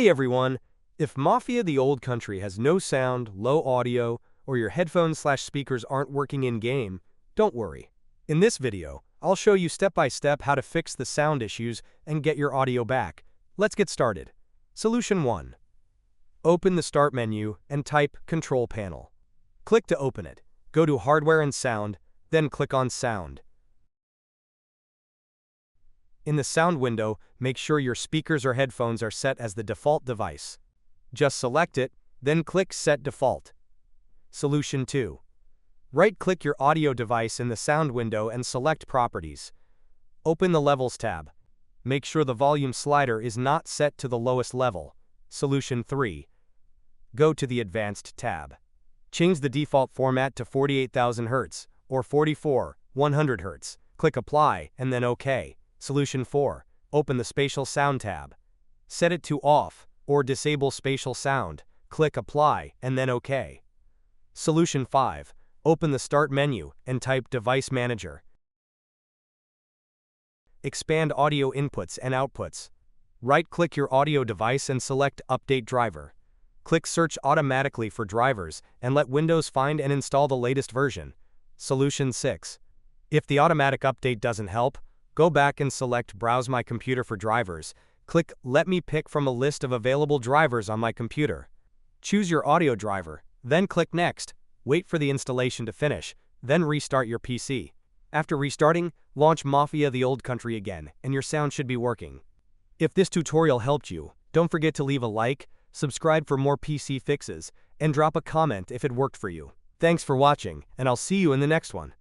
Hey everyone! If Mafia The Old Country has no sound, low audio, or your headphones/speakers aren't working in-game, don't worry. In this video, I'll show you step-by-step how to fix the sound issues and get your audio back. Let's get started. Solution 1. Open the Start menu and type Control Panel. Click to open it. Go to Hardware and Sound, then click on Sound. In the Sound window, make sure your speakers or headphones are set as the default device. Just select it, then click Set Default. Solution 2. Right-click your audio device in the Sound window and select Properties. Open the Levels tab. Make sure the volume slider is not set to the lowest level. Solution 3. Go to the Advanced tab. Change the default format to 48,000 Hz or 44,100 Hz. Click Apply and then OK. Solution 4. Open the Spatial Sound tab. Set it to Off or Disable Spatial Sound. Click Apply and then OK. Solution 5. Open the Start menu and type Device Manager. Expand audio inputs and outputs. Right-click your audio device and select Update Driver. Click Search automatically for drivers and let Windows find and install the latest version. Solution 6. If the automatic update doesn't help, go back and select Browse My Computer for drivers. Click Let me pick from a list of available drivers on my computer. Choose your audio driver, then click Next. Wait for the installation to finish, then restart your PC. After restarting, launch Mafia The Old Country again, and your sound should be working. If this tutorial helped you, don't forget to leave a like, subscribe for more PC fixes, and drop a comment if it worked for you. Thanks for watching, and I'll see you in the next one.